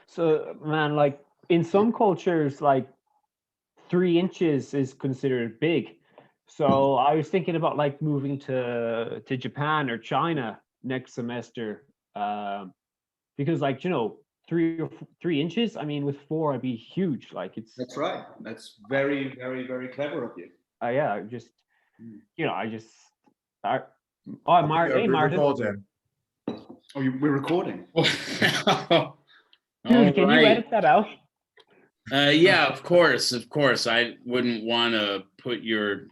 So, man, like in some cultures, like 3 inches is considered big. So I was thinking about like moving to Japan or China next semester, because like 3 inches. I mean, with 4, I'd be huge. Like it's That's right. That's very, very, very clever of you. yeah, I just Mm. I just I, oh, I think Hey, we're Martin, recording. Oh, we're recording. dude, All can you right. edit that out? Yeah, of course, of course. I wouldn't want to put your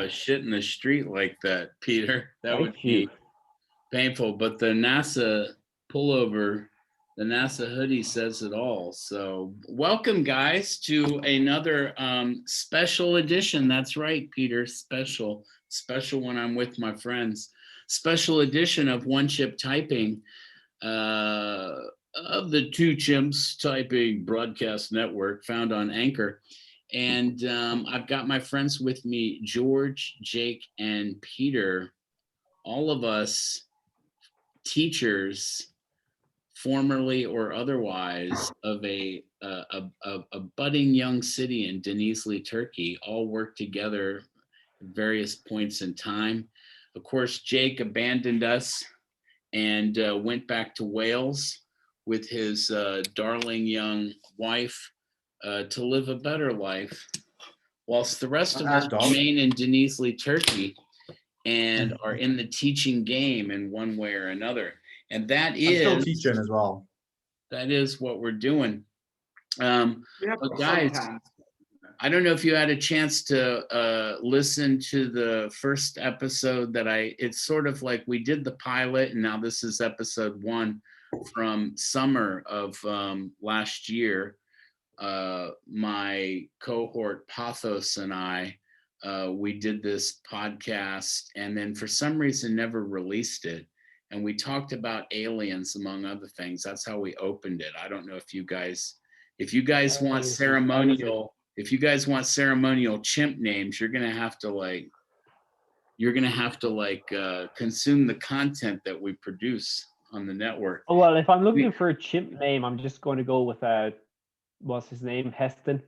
shit in the street like that, Peter. That would Thank you. be painful. But the NASA pullover, the NASA hoodie says it all. So welcome, guys, to another special edition. That's right, Peter. Special when I'm with my friends. Special edition of One Chip Typing. Of the Two Chimps Typing broadcast network, found on Anchor. And I've got my friends with me, George, Jake, and Peter, all of us teachers, formerly or otherwise, of a budding young city in Denizli, Turkey, all work together at various points in time. Of course, Jake abandoned us and went back to Wales with his darling young wife to live a better life, whilst the rest of us remain in Denizli, Turkey, and are in the teaching game in one way or another. And that I'm still is teaching as well. that is what we're doing. We have But some guys, plans. I don't know if you had a chance to listen to the first episode it's sort of like we did the pilot and now this is episode 1 from summer of last year. My cohort Pathos and I, we did this podcast and then for some reason never released it. And we talked about aliens, among other things. That's how we opened it. I don't know if you guys want ceremonial, if you guys want ceremonial chimp names, you're gonna have to consume the content that we produce on the network. Oh, well, if I'm looking for a chimp name, I'm just going to go with what's his name, Heston.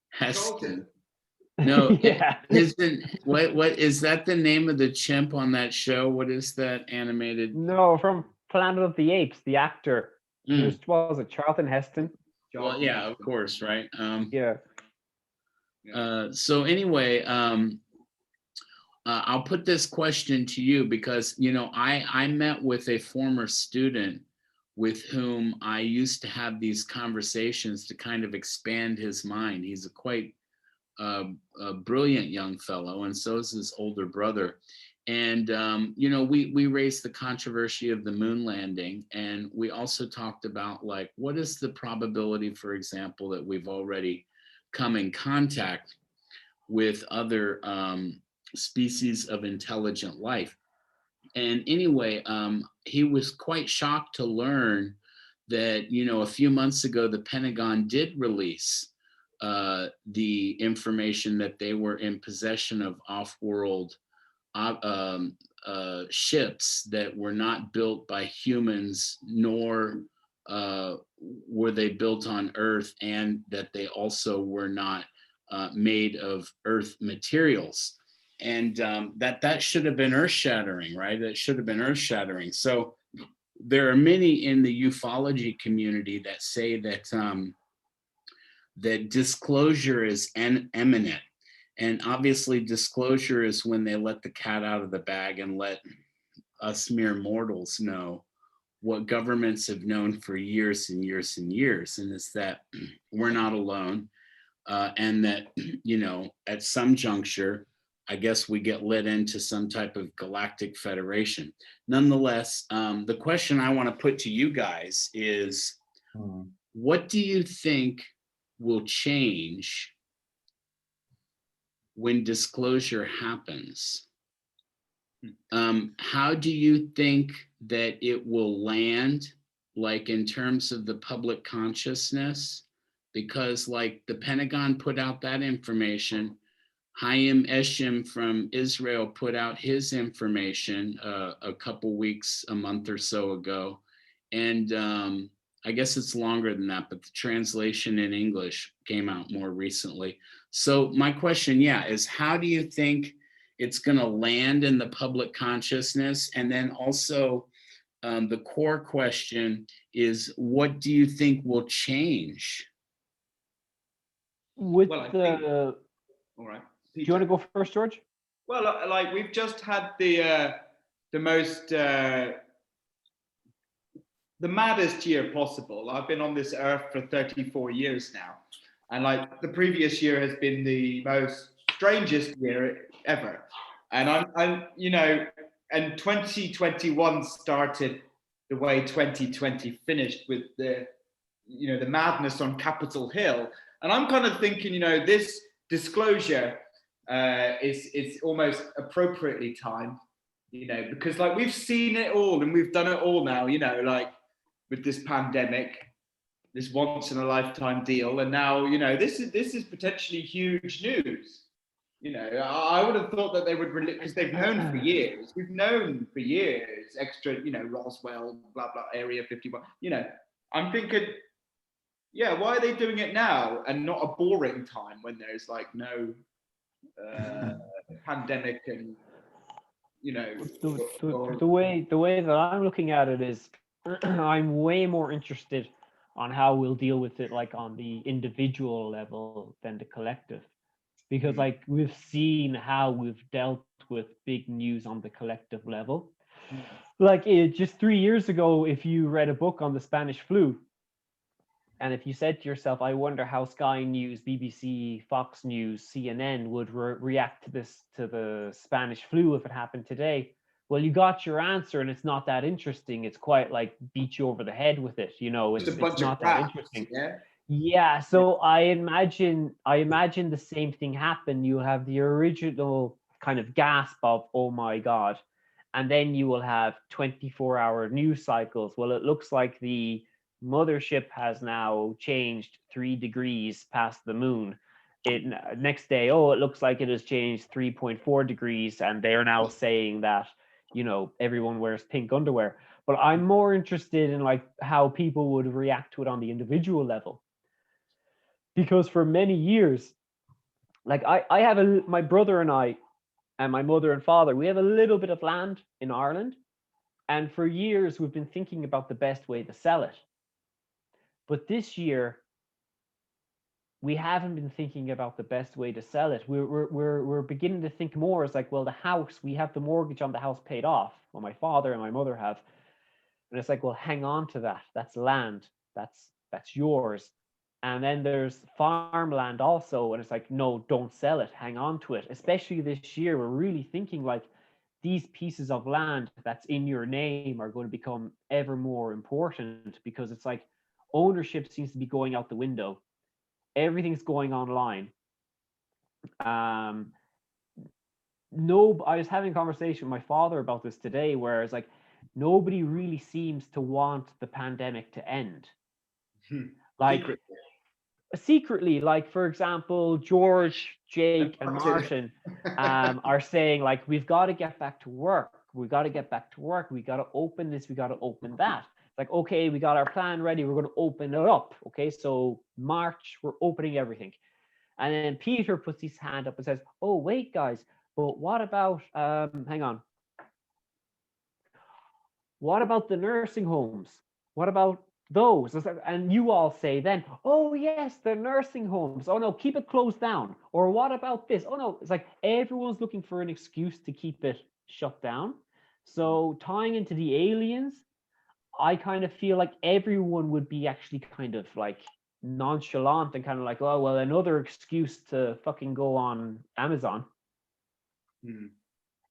Heston. No, yeah. What is that the name of the chimp on that show? What is that animated? No, from Planet of the Apes, the actor. Was it Charlton Heston? Well, yeah, of course, right. Yeah. So anyway, I'll put this question to you because I met with a former student with whom I used to have these conversations to kind of expand his mind. He's a quite a brilliant young fellow, and so is his older brother. And we raised the controversy of the moon landing, and we also talked about like what is the probability, for example, that we've already come in contact with other species of intelligent life. And anyway, he was quite shocked to learn that a few months ago the Pentagon did release the information that they were in possession of off-world ships that were not built by humans, nor were they built on Earth, and that they also were not made of Earth materials. And that should have been earth-shattering, right? That should have been earth-shattering. So there are many in the ufology community that say that that disclosure is imminent. And obviously disclosure is when they let the cat out of the bag and let us mere mortals know what governments have known for years and years and years. And it's that we're not alone. And that, at some juncture, I guess we get led into some type of galactic federation. Nonetheless, the question I want to put to you guys is, what do you think will change when disclosure happens? How do you think that it will land, like in terms of the public consciousness? Because like the Pentagon put out that information, Chaim Eshim from Israel put out his information a couple weeks, a month or so ago. And I guess it's longer than that, but the translation in English came out more recently. So my question, is how do you think it's going to land in the public consciousness? And then also the core question is, what do you think will change? With Well, I the, think- All right. do you want to go first, George? Well, like we've just had the most the maddest year possible. I've been on this earth for 34 years now, and like the previous year has been the most strangest year ever. And I'm and 2021 started the way 2020 finished, with the madness on Capitol Hill. And I'm kind of thinking, this disclosure is almost appropriately timed, because like we've seen it all and we've done it all now, like with this pandemic, this once in a lifetime deal, and now this is potentially huge news. I would have thought that they would, because they've known for years. We've known for years, extra, Roswell, blah blah, Area 51. I'm thinking, why are they doing it now and not a boring time when there's like no pandemic and the way that I'm looking at it is I'm way more interested on how we'll deal with it like on the individual level than the collective, because like we've seen how we've dealt with big news on the collective level. Like just 3 years ago, if you read a book on the Spanish flu, and if you said to yourself, I wonder how Sky News, BBC, Fox News, CNN would react to the Spanish flu if it happened today, well, you got your answer, and it's not that interesting. It's quite like beat you over the head with it. It's not that interesting. Yeah. So I imagine the same thing happen. You'll have the original kind of gasp of, oh my God. And then you will have 24-hour news cycles. Well, it looks like the mothership has now changed 3 degrees past the moon. Next day, it looks like it has changed 3.4 degrees, and they are now saying that everyone wears pink underwear. But I'm more interested in like how people would react to it on the individual level, because for many years, like I have my brother and I and my mother and father, we have a little bit of land in Ireland, and for years we've been thinking about the best way to sell it. But this year, we haven't been thinking about the best way to sell it. We're beginning to think more as like, well, the house, we have the mortgage on the house paid off. Well, my father and my mother have. And it's like, well, hang on to that. That's land. That's yours. And then there's farmland also. And it's like, no, don't sell it. Hang on to it. Especially this year, we're really thinking like these pieces of land that's in your name are going to become ever more important, because it's like ownership seems to be going out the window. Everything's going online. I was having a conversation with my father about this today, where it's like nobody really seems to want the pandemic to end. Like secretly, like for example, George, Jake, and Martin are saying like, we've got to get back to work. We got to get back to work. We got to open this. We got to open that. Like, okay, we got our plan ready. We're going to open it up. Okay, so March, we're opening everything. And then Peter puts his hand up and says, oh, wait, guys, but what about, hang on. What about the nursing homes? What about those? And you all say then, oh, yes, the nursing homes. Oh, no, keep it closed down. Or what about this? Oh, no, it's like everyone's looking for an excuse to keep it shut down. So tying into the aliens, I kind of feel like everyone would be actually kind of like nonchalant and kind of like, oh, well, another excuse to fucking go on Amazon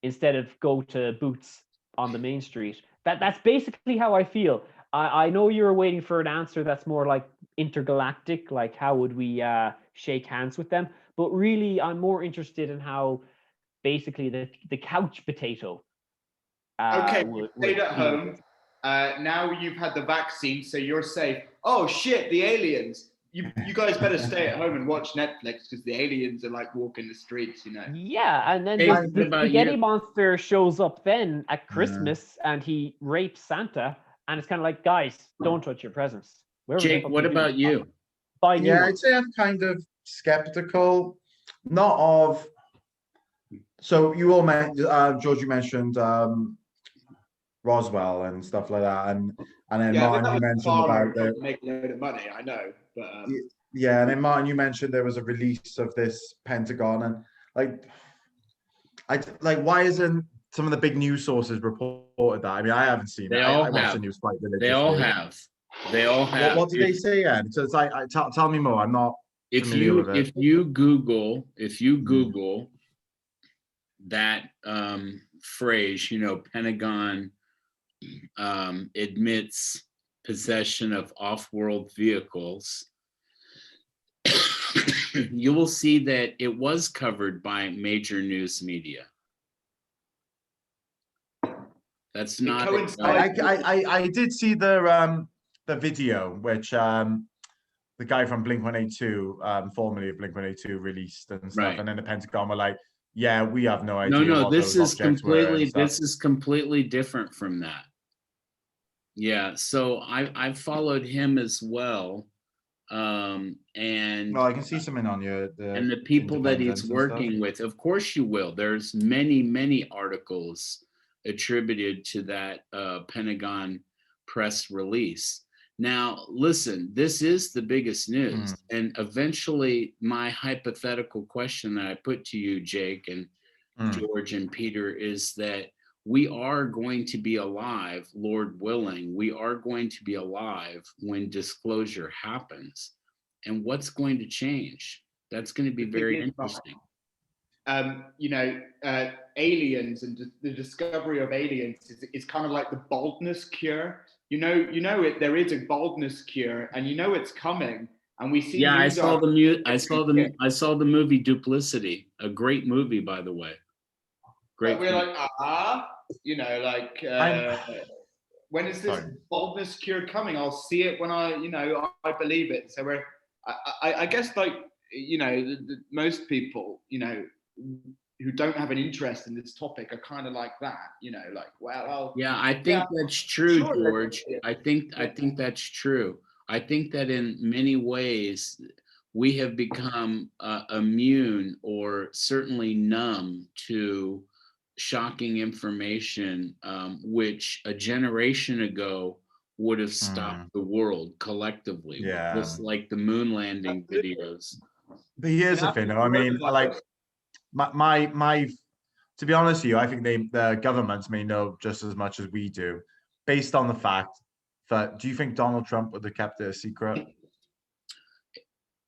instead of go to Boots on the main street. That's basically how I feel. I know you were waiting for an answer that's more like intergalactic, like how would we shake hands with them? But really, I'm more interested in how basically the couch potato would stayed at home. Now you've had the vaccine, so you're safe. Oh shit, the aliens. You guys better stay at home and watch Netflix, because the aliens are like walking the streets, Yeah, and then the spaghetti monster shows up then at Christmas and he rapes Santa, And it's kind of like, guys, don't touch your presents. Wherever the Jake, fuck what you do, about you? buy new Yeah, I'd ones. say I'm kind of skeptical, not of. So you all mentioned, George, you mentioned Roswell and stuff like that, and then Yeah, I mean, Martin, that you was mentioned farmer about the to make a load of money. I know, but yeah, and then Martin, you mentioned there was a release of this Pentagon, and like, why isn't some of the big news sources reported that? I mean, I haven't seen it. They all I watch the have. news quite religiously. They all have. They all have. What did they say? Then? So it's like, tell me more. I'm not familiar with it. If you Google that phrase, Pentagon admits possession of off-world vehicles, you will see that it was covered by major news media. That's it not. coincides. I did see the video which the guy from Blink-182, formerly of Blink-182, released and stuff, Right. and then the Pentagon were like, "Yeah, we have no idea No, what this those is objects were." and completely. stuff. This is completely different from that. Yeah, so I've followed him as well, and Well, I can see something on your and the people that Independence he's and stuff. working with. Of course, you will. There's many articles attributed to that Pentagon press release. Now, listen, this is the biggest news, and eventually, my hypothetical question that I put to you, Jake and George and Peter, is that we are going to be alive, Lord willing, we are going to be alive when disclosure happens. And what's going to change? That's going to be very interesting. Aliens and the discovery of aliens is kind of like the baldness cure. There is a baldness cure, and it's coming. And we see. Yeah, I saw the movie Duplicity, a great movie, by the way. Great. We're like, when is this baldness cure coming? I'll see it when I believe it. So I guess most people, who don't have an interest in this topic are kind of like that, I think that's true, sure, George. I think that's true. I think that in many ways we have become immune or certainly numb to shocking information, which a generation ago would have stopped the world collectively. Yeah. Just like the moon landing videos. But here's the thing, though. I mean, my to be honest with you, I think the governments may know just as much as we do, based on the fact that, do you think Donald Trump would have kept it a secret?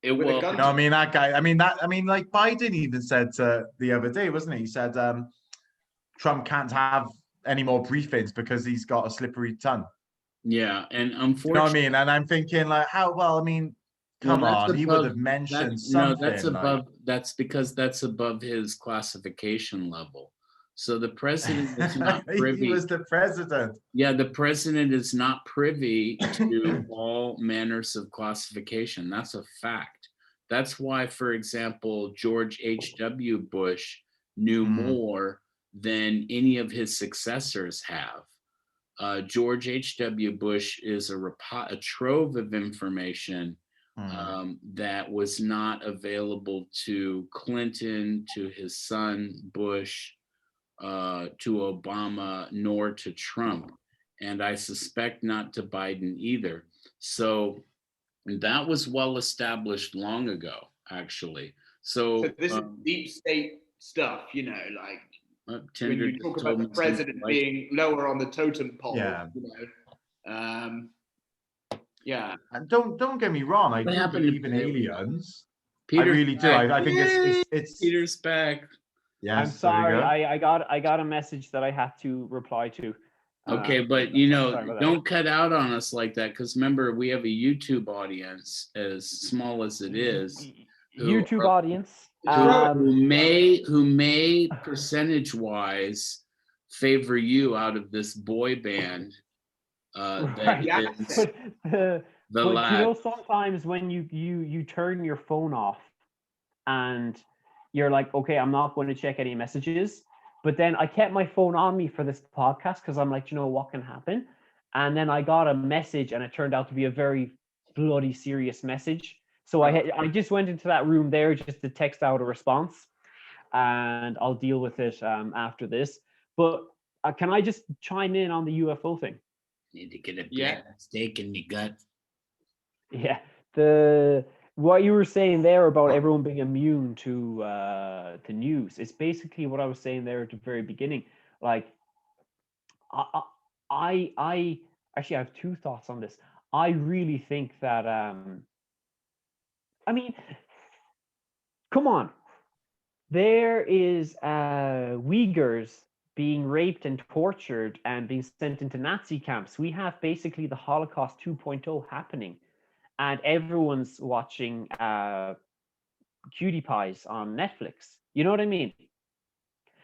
It will. I mean, that guy. Like Biden even said the other day, wasn't he? He said Trump can't have any more briefings because he's got a slippery tongue. Yeah, and unfortunately, you know what I mean. And I'm thinking, like, how well? I mean, come on, he would have mentioned something. No, that's above. That's because that's above his classification level. So the president is not privy. He was the president. Yeah, the president is not privy to all manners of classification. That's a fact. That's why, for example, George H.W. Bush knew more than any of his successors have. George H.W. Bush is a trove of information that was not available to Clinton, to his son Bush, to Obama, nor to Trump. And I suspect not to Biden either. So that was well established long ago, actually. So this is deep state stuff, when Tinder you talk about the president being lower on the totem pole. Yeah. And don't get me wrong, I do believe in aliens. I really do. I think it's Peter's back. Yes, I'm sorry, I got a message that I had to reply to. Okay, but don't cut out on us like that, because remember, we have a YouTube audience, as small as it is. Audience who may percentage-wise favor you out of this boy band. Sometimes when you turn your phone off and you're like, okay, I'm not going to check any messages, but then I kept my phone on me for this podcast because I'm like, what can happen? and then I got a message, and it turned out to be a very bloody serious message. So I just went into that room there just to text out a response, and I'll deal with it after this. But can I just chime in on the UFO thing? Need to get a Yeah. steak in me gut. Yeah, what you were saying there about everyone being immune to news is basically what I was saying there at the very beginning. Like, I actually have two thoughts on this. I really think that I mean, come on, there is Uyghurs being raped and tortured and being sent into Nazi camps. We have basically the Holocaust 2.0 happening, and everyone's watching cutie pies on Netflix. You know what I mean?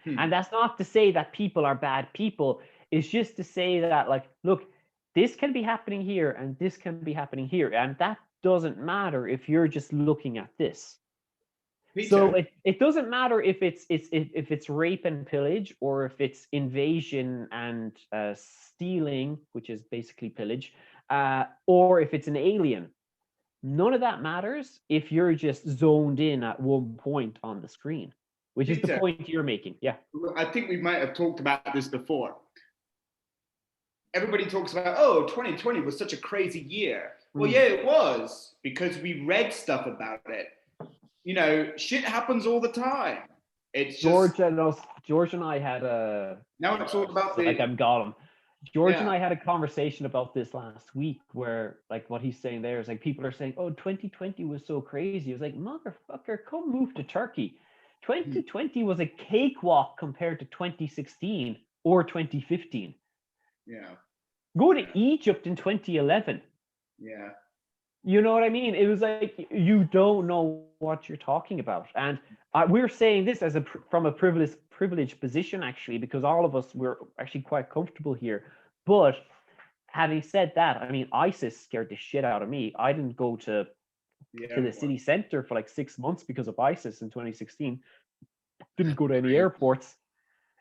And that's not to say that people are bad people. It's just to say that, like, look, this can be happening here and this can be happening here. And that doesn't matter if you're just looking at this. Peter, So it doesn't matter if it's rape and pillage, or if it's invasion and stealing, which is basically pillage, or if it's an alien. None of that matters if you're just zoned in at one point on the screen, which is the Peter, point you're making. Yeah. I think we might have talked about this before. Everybody talks about, oh, 2020 was such a crazy year. Well, yeah, it was, because we read stuff about it. You know, shit happens all the time. It's just George and I had a now it's all about like the I'm Gollum. George and Yeah. I had a conversation about this last week, where, like, what he's saying there is, like, people are saying, oh, 2020 was so crazy. I was like, motherfucker, come move to Turkey. 2020 was a cakewalk compared to 2016 or 2015. yeah, Go to Egypt in 2011. yeah. You know what I mean? It was like, you don't know what you're talking about. And we're saying this as from a privileged position, actually, because all of us were actually quite comfortable here. But having said that, I mean, ISIS scared the shit out of me. I didn't go to the city center for like 6 months because of ISIS in 2016. Didn't go to any airports.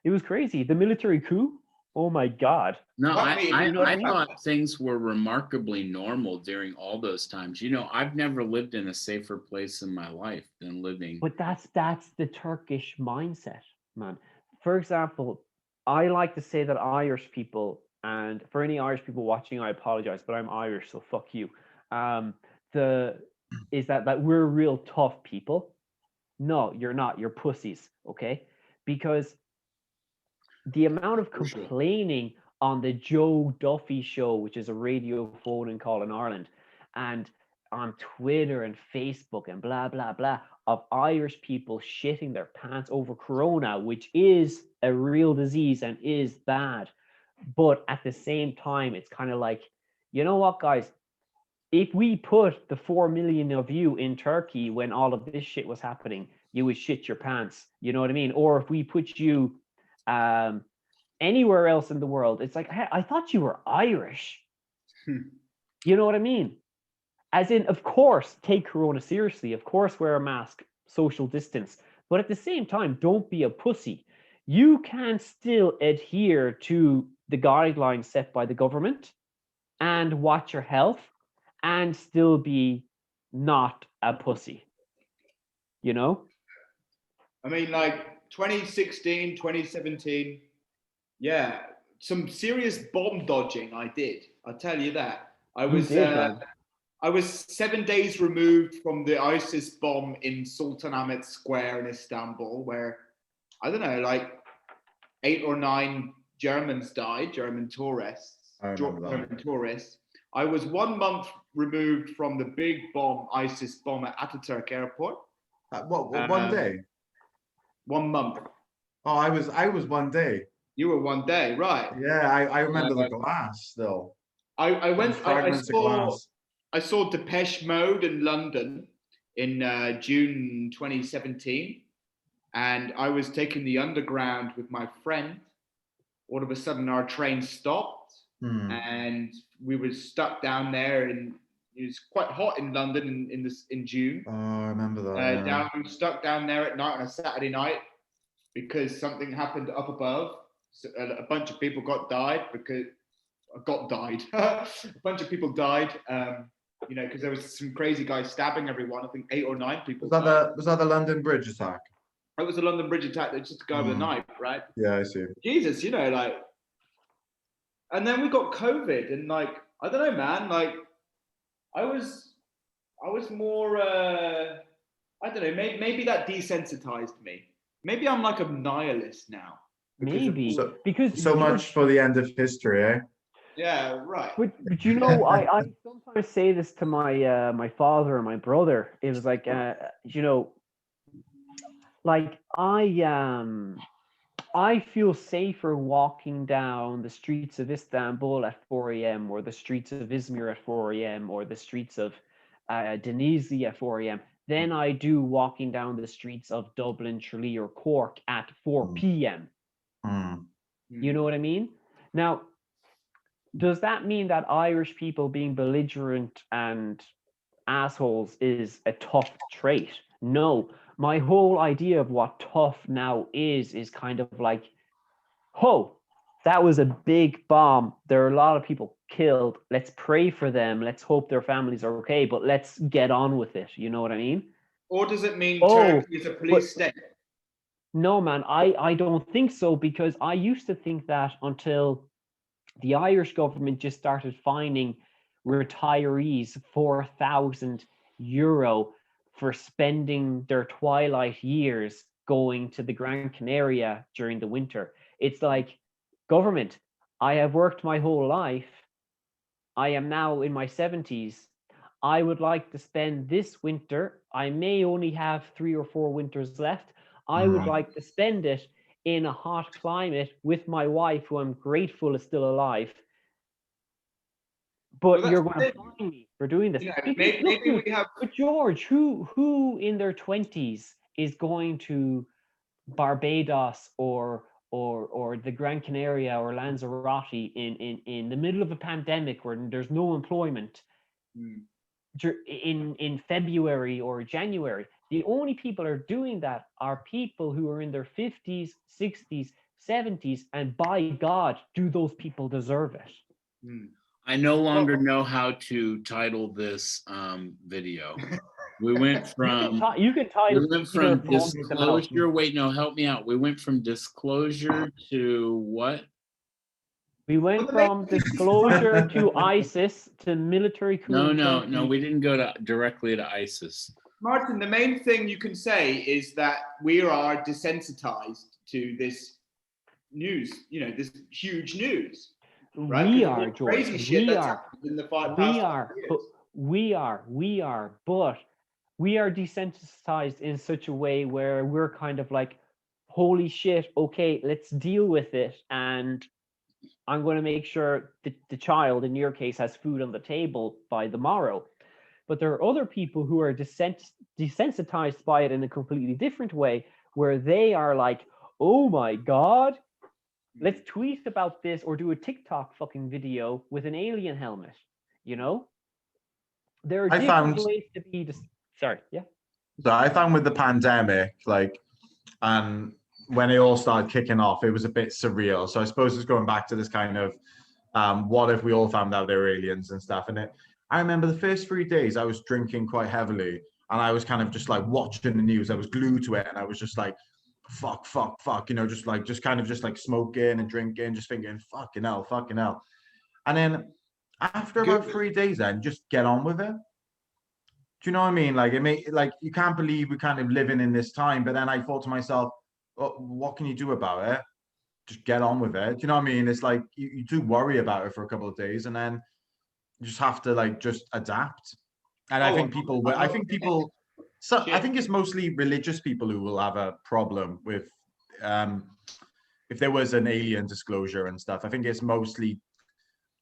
It was crazy. The military coup. Oh my God. No, Fuck me, I you know what I I mean? thought things were remarkably normal during all those times. You know, I've never lived in a safer place in my life than living. But that's the Turkish mindset, man. For example, I like to say that Irish people, and for any Irish people watching, I apologize, but I'm Irish, so fuck you. Is that we're real tough people? No, you're not. You're pussies, okay? Because the amount of For sure. complaining on the Joe Duffy show, which is a radio phone and call in Ireland, and on Twitter and Facebook and blah blah blah, of Irish people shitting their pants over corona, which is a real disease and is bad. But at the same time, it's kind of like, you know what, guys? If we put the 4 million of you in Turkey when all of this shit was happening, you would shit your pants. You know what I mean? Or if we put you anywhere else in the world, it's like, hey, I thought you were Irish. You know what I mean? As in, of course, take corona seriously. Of course, wear a mask, social distance. But at the same time, don't be a pussy. You can still adhere to the guidelines set by the government and watch your health and still be not a pussy. You know? I mean, like 2016, 2017, yeah, some serious bomb dodging I did. I'll tell you that. I was 7 days removed from the ISIS bomb in Sultanahmet Square in Istanbul, where, I don't know, like 8 or 9 Germans died, German tourists. I remember that. German tourists. I was 1 month removed from the big bomb, ISIS bomb at Ataturk Airport. What, one day? 1 month. Oh, I was 1 day. You were 1 day, right? Yeah, I remember the glass still. I went. Fragments of glass. I saw Depeche Mode in London in June 2017, and I was taking the underground with my friend. All of a sudden, our train stopped, and we were stuck down there, and it was quite hot in London in June. Oh, I remember that. Stuck down there at night on a Saturday night because something happened up above. So a bunch of people died because died. A bunch of people died. You know, because there was some crazy guy stabbing everyone. I think 8 or 9 people. Was that the London Bridge attack? It was a London Bridge attack. That's just a guy with a knife, right? Yeah, I see. Jesus, you know, like. And then we got COVID, and like, I don't know, man. Like, I was more. I don't know. Maybe that desensitized me. Maybe I'm like a nihilist now. Maybe So- because So much for the end of history, eh? Yeah, right. But you know, I sometimes say this to my my father and my brother. It was like you know, like I feel safer walking down the streets of Istanbul at 4 a.m. or the streets of Izmir at 4 a.m. or the streets of Denizli at 4 a.m. than I do walking down the streets of Dublin, Tralee, or Cork at 4 p.m. Mm. You know what I mean? Now, does that mean that Irish people being belligerent and assholes is a tough trait? No. My whole idea of what tough now is kind of like, oh, that was a big bomb. There are a lot of people killed. Let's pray for them. Let's hope their families are okay, but let's get on with it. You know what I mean? Or does it mean Oh, Turkey is a police state? No, man, I don't think so, because I used to think that until the Irish government just started fining retirees €4,000 for spending their twilight years going to the Gran Canaria during the winter. It's like, government, I have worked my whole life. I am now in my 70s. I would like to spend this winter. I may only have 3 or 4 winters left. I would like to spend it in a hot climate with my wife, who I'm grateful is still alive. But Well, you're that's going the to thing. fine me for doing this. You know, Because, maybe look, dude, we have. but George, who in their 20s is going to Barbados or the Gran Canaria or Lanzarote in the middle of a pandemic where there's no employment in February or January? The only people are doing that are people who are in their 50s, 60s, 70s, and by God, do those people deserve it? I no longer know how to title this video. We went from you can title disclosure. Wait, no, help me out. We went from disclosure to what? We went from disclosure to ISIS to military coup. No. We didn't go directly to ISIS. Martin, the main thing you can say is that we are desensitized to this news. You know, this huge news. Right? We are, George. Crazy shit that's happened in the past years. We are, but we are desensitized in such a way where we're kind of like, holy shit, okay, let's deal with it. And I'm going to make sure that the child, in your case, has food on the table by the morrow. But there are other people who are desensitized by it in a completely different way, where they are like, oh my God, let's tweet about this or do a TikTok fucking video with an alien helmet, you know? There are different ways to be sorry, yeah. So I found with the pandemic, like, and when it all started kicking off, it was a bit surreal. So I suppose it's going back to this kind of, what if we all found out they were aliens and stuff. And I remember the first 3 days I was drinking quite heavily, and I was kind of just like watching the news. I was glued to it, and I was just like, fuck, you know, just kind of smoking and drinking, just thinking, fucking hell. And then after about 3 days, then just get on with it. Do you know what I mean? Like, you can't believe we're kind of living in this time. But then I thought to myself, well, what can you do about it? Just get on with it. Do you know what I mean? It's like you do worry about it for a couple of days, and then you just have to just adapt. And I think people, so I think it's mostly religious people who will have a problem with, if there was an alien disclosure and stuff. I think it's mostly,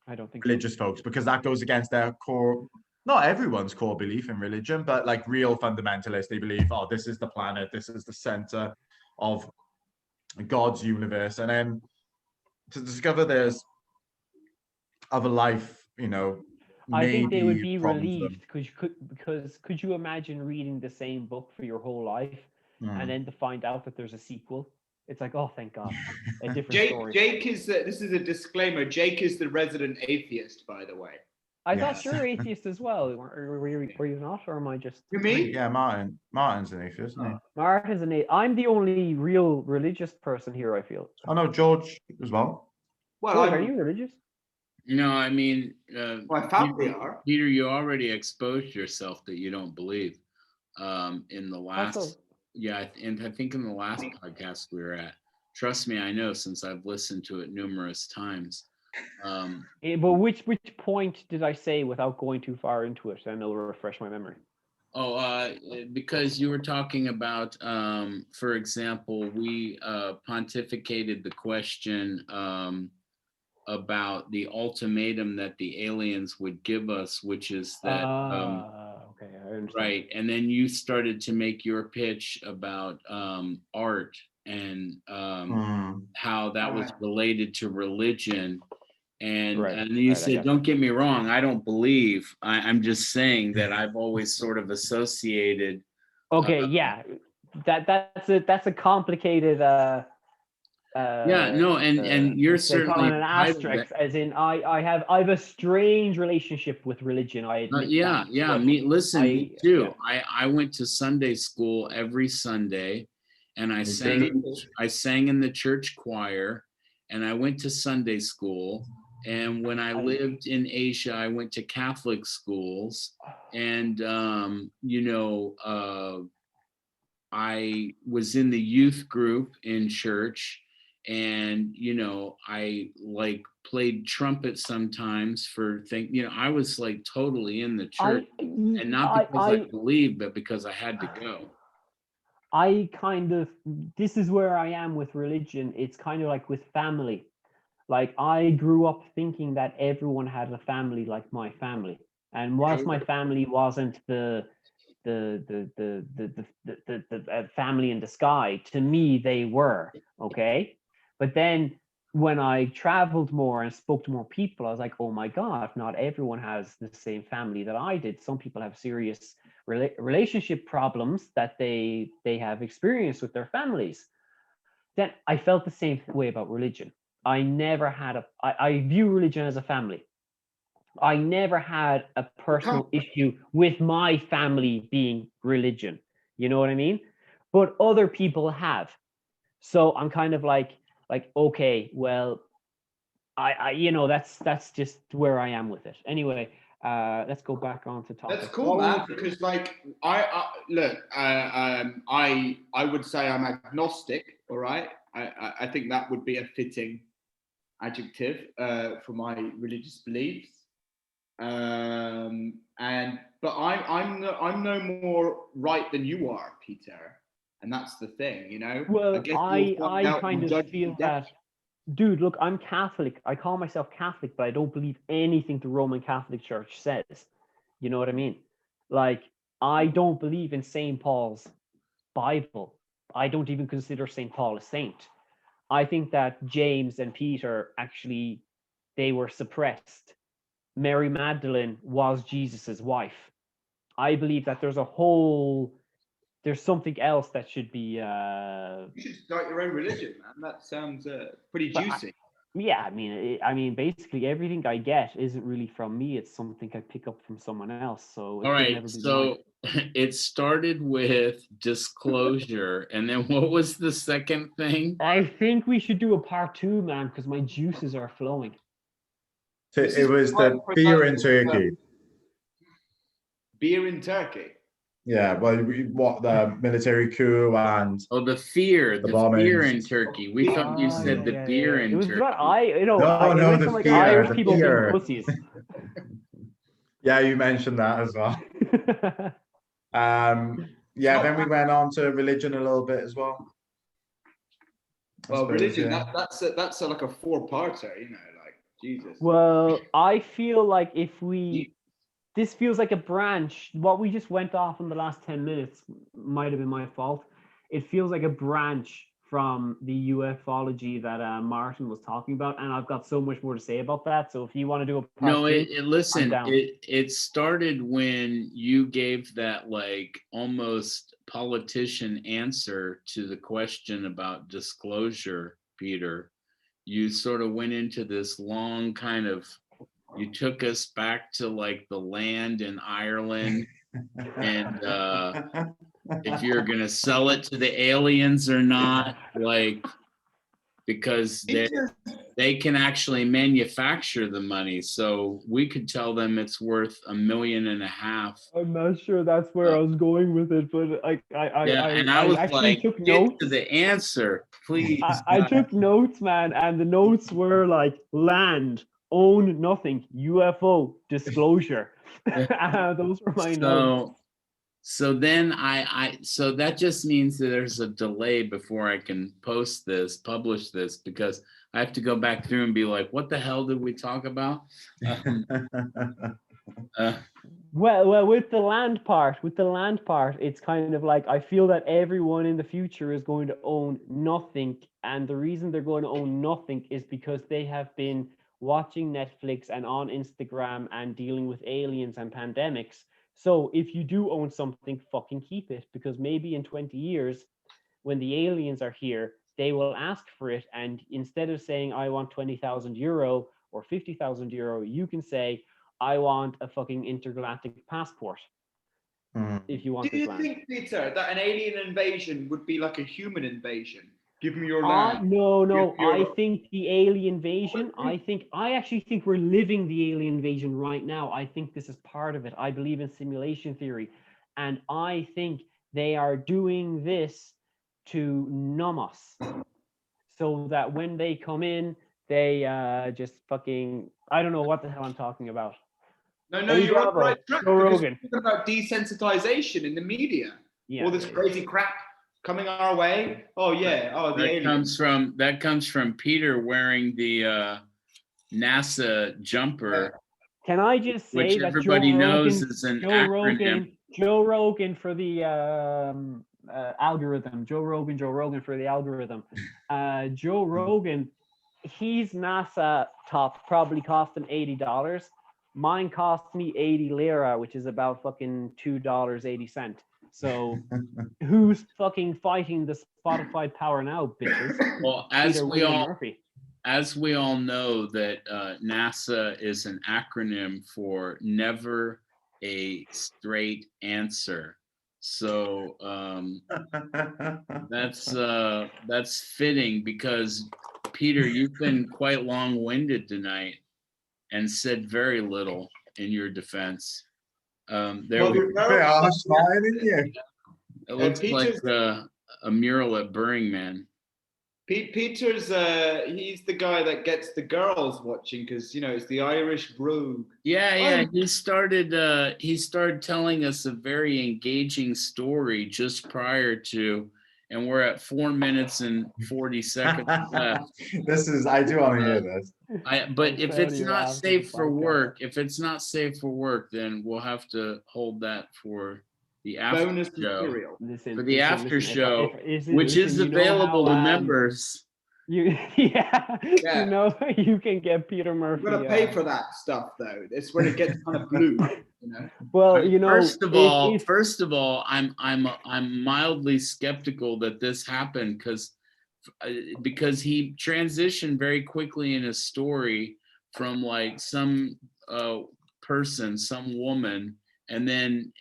I don't think religious folks, because that goes against their core, not everyone's core belief in religion, but like real fundamentalists, they believe, oh, this is the planet, this is the center of God's universe. And then to discover there's other life, you know, I think they would be relieved, because could you imagine reading the same book for your whole life and then to find out that there's a sequel? It's like, oh, thank God, a different Jake, story. Jake is this is a disclaimer. Jake is the resident atheist, by the way. I Yes. thought you're atheist as well. Were you not, or am I just? You mean? Yeah, Martin's an atheist, isn't he? Mark is an. I'm the only real religious person here, I feel. Oh no, George as well. Well, George, are you religious? No, I mean, my family are. Peter, you already exposed yourself that you don't believe. In the last, so? yeah, and I think in the last podcast we were at. Trust me, I know since I've listened to it numerous times. But which point did I say without going too far into it? And it'll refresh my memory. Because you were talking about, for example, we pontificated the question about the ultimatum that the aliens would give us, which is that okay, I understand. right, and then you started to make your pitch about art and how that was related to religion. And you said, don't get me wrong, I don't believe. I'm just saying that I've always sort of associated. Okay, yeah, that's a complicated. Yeah, no, and you're certainly an asterisk, as in I have a strange relationship with religion. I admit. Yeah. Me too. Yeah. I went to Sunday school every Sunday, and I sang in the church choir, and I went to Sunday school. And when I lived in Asia, I went to Catholic schools, and I was in the youth group in church, and I like played trumpet sometimes for things. I was like totally in the church, and not because I believed, but because I had to go. This is where I am with religion. It's kind of like with family. Like I grew up thinking that everyone had a family like my family, and whilst my family wasn't the family in the sky, to me they were, okay. But then when I traveled more and spoke to more people, I was like, oh my God, not everyone has the same family that I did. Some people have serious relationship problems that they have experienced with their families. Then I felt the same way about religion. I never had I view religion as a family. I never had a personal issue with my family being religion. You know what I mean? But other people have. So I'm kind of like, okay, well, I that's just where I am with it. Anyway, let's go back on to topic. That's cool, man. Because like I would say I'm agnostic. All right. I think that would be a fitting adjective for my religious beliefs. But I'm no more right than you are, Peter, and that's the thing, Well, I kind of feel that, dude. Look, I'm Catholic. I call myself Catholic, but I don't believe anything the Roman Catholic Church says. You know what I mean? Like, I don't believe in St. Paul's Bible. I don't even consider St. Paul a saint. I think that James and Peter actually, they were suppressed. Mary Magdalene was Jesus's wife. I believe that there's something else that should be. You should start your own religion, man. That sounds pretty juicy. I mean, basically everything I get isn't really from me. It's something I pick up from someone else. So all right, so it started with disclosure, and then what was the second thing? I think we should do a part 2, man, because my juices are flowing. So it was the beer in Turkey. Beer in Turkey. Yeah, well, what the military coup and the fear in Turkey. We thought you said the beer in Turkey. It was the like fear, Irish the people fear. being pussies. Yeah, you mentioned that as well. Then we went on to religion a little bit as well. Well, religion, that's like a 4-parter, like Jesus. Well, I feel like this feels like a branch. What we just went off in the last 10 minutes might have been my fault. It feels like a branch from the ufology that Martin was talking about, and I've got so much more to say about that. So if you want to do a part 2, listen, it started when you gave that like almost politician answer to the question about disclosure, Peter. You sort of went into this long kind of, you took us back to like the land in Ireland, and if you're gonna sell it to the aliens or not, like, because they can actually manufacture the money, so we could tell them it's worth $1.5 million. I'm not sure that's where I was going with it, but I was actually like, took get notes. to the answer, please. I took notes, man, and the notes were like land, own nothing, UFO, disclosure. Those were my notes. So then so that just means that there's a delay before I can publish this, because I have to go back through and be like, what the hell did we talk about? Well, with the land part, it's kind of like, I feel that everyone in the future is going to own nothing, and the reason they're going to own nothing is because they have been watching Netflix and on Instagram and dealing with aliens and pandemics. So if you do own something, fucking keep it, because maybe in 20 years, when the aliens are here, they will ask for it, and instead of saying I want 20,000 euro or 50,000 euro, you can say I want a fucking intergalactic passport. If you want Do you this land. think, Peter, that an alien invasion would be like a human invasion? Give me your land. No. Your- I think the alien invasion, I actually think we're living the alien invasion right now. I think this is part of it. I believe in simulation theory. And I think they are doing this to numb us, so that when they come in, they just fucking, I don't know what the hell I'm talking about. No, Hey, you're on the Bravo, right track. Joe Because Rogan. we're talking about desensitization in the media. Yeah. All this crazy crap coming our way. Oh yeah. Oh, the aliens. That comes from Peter wearing the NASA jumper, Can I just say which that everybody Joe knows Rogan, is an acronym. Joe Rogan for the algorithm. Joe Rogan for the algorithm. Joe Rogan, he's NASA top, probably cost him $80. Mine cost me 80 lira, which is about fucking $2.80. So who's fucking fighting the Spotify power now, bitches? Well, Peter William Murphy. as we all know, that NASA is an acronym for never a straight answer. So that's fitting, because Peter, you've been quite long-winded tonight and said very little in your defense. There Well, we there's no- It looks like Peter's- a mural at Burning Man. Peter's he's the guy that gets the girls watching, because it's the Irish brogue. Yeah. He started telling us a very engaging story just prior to, and we're at 4 minutes and 40 seconds left. I do want to hear this. But if it's not safe for work, then we'll have to hold that for the after Bonus show. material. For the after show, which is available to members. You can get Peter Murphy. You've got to pay for that stuff, though. It's when it gets kind of blue. Well, first of all, I'm mildly skeptical that this happened, because he transitioned very quickly in his story from like some person, some woman, and then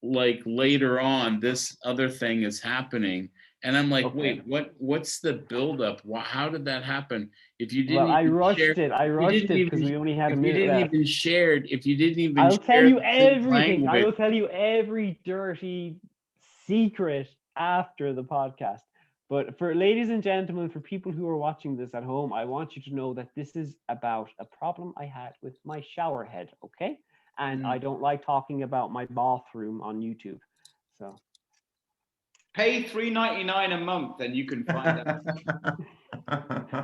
like later on this other thing is happening, and I'm like, okay. Wait, what's the buildup? How did that happen? If you didn't, I rushed it because we only had a minute left. If you didn't even I'll tell you everything. I language. will tell you every dirty secret after the podcast. But for ladies and gentlemen, for people who are watching this at home, I want you to know that this is about a problem I had with my shower head, okay? And I don't like talking about my bathroom on YouTube. So pay $3.99 a month, and you can find out.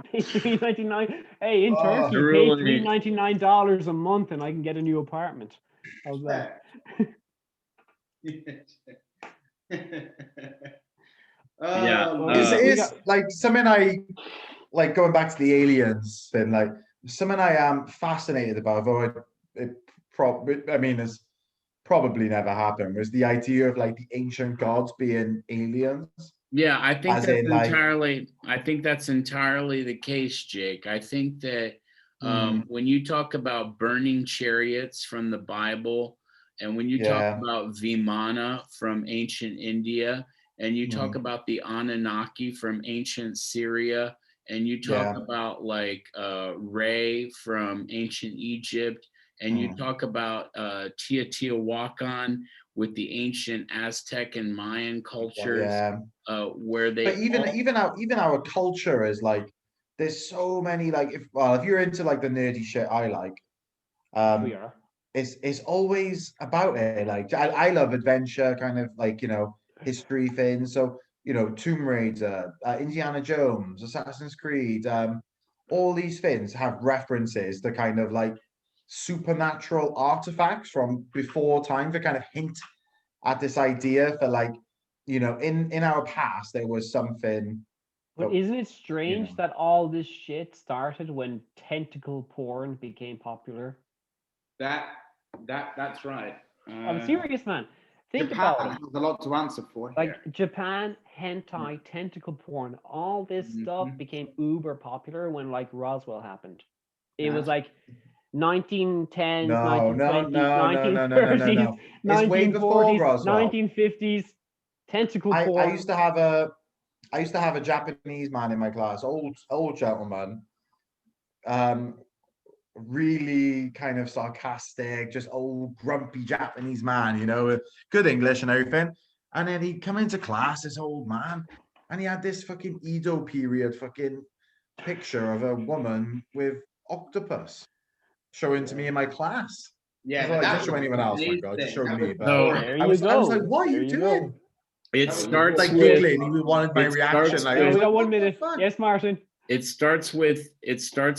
pay $3.99. Hey, in Turkey, really? pay $3.99 a month, and I can get a new apartment. How's that? It's like something I like, going back to the aliens thing, like something I am fascinated about, although it's probably never happened was the idea of like the ancient gods being aliens. Yeah, I think As that's in, like- entirely the case, Jake. I think that Mm. when you talk about burning chariots from the Bible, and when you talk Yeah. about Vimana from ancient India, and you talk Mm. about the Anunnaki from ancient Syria, and you talk Yeah. about like Re from ancient Egypt, and you Mm. talk about Teotihuacan with the ancient Aztec and Mayan cultures, Yeah. where they But even our culture is like, there's so many like, if you're into like the nerdy shit I like, We are. it's always about it. Like I love adventure, kind of like, history things. So, Tomb Raider, Indiana Jones, Assassin's Creed, all these things have references to kind of like supernatural artifacts from before time to kind of hint at this idea for like, in our past there was something. But isn't it strange know. that all this shit started when tentacle porn became popular? That's right. I'm serious, man. Think Japan about it. has a lot to answer for here. Like Japan, hentai, tentacle porn, all this stuff became uber popular when like Roswell happened. It was like 1910s, No, 1920s, no. 1930s, It's way before 1940s, Roswell. 1950s. Tentacle I porn. used to have a Japanese man in my class, old gentleman, really kind of sarcastic, just old grumpy Japanese man, with good English and everything. And then he'd come into class, this old man, and he had this fucking Edo period fucking picture of a woman with octopus showing to me in my class. Yeah, I but was like, that just show was anyone else, my his God, just thing. show That me. was But So- There I you was go. like, what are There you you go. doing? it That was starts Like with Googling, he wanted my it reaction. starts Like, Yeah, I was we got like, 1 what the minute. fuck? Yes, Martin. it starts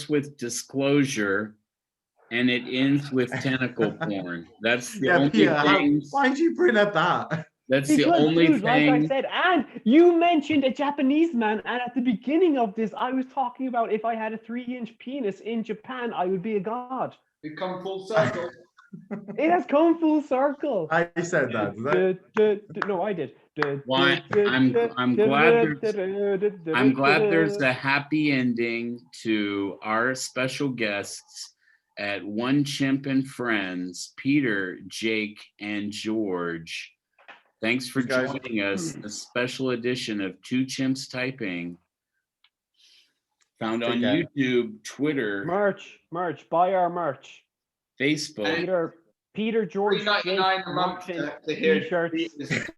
with disclosure, and it ends with tentacle porn. That's the Yeah, only Peter, things. why'd you bring up that? That's the Because, only dude, like I thing. said, and you mentioned a Japanese man, and at the beginning of this, I was talking about if I had a 3-inch penis in Japan, I would be a god. We've come full circle. It has come full circle. I said that, did I? No, I did. Why, I'm glad there's a happy ending to our special guests at One Chimp and Friends, Peter, Jake, and George. Thanks for Thanks, guys. joining us. A special edition of Two Chimps Typing, found on Take care. YouTube, Twitter, merch. Buy our merch. Facebook. Peter, George, Jake, $3.99 a month Martin, to hear t-shirts. Peter's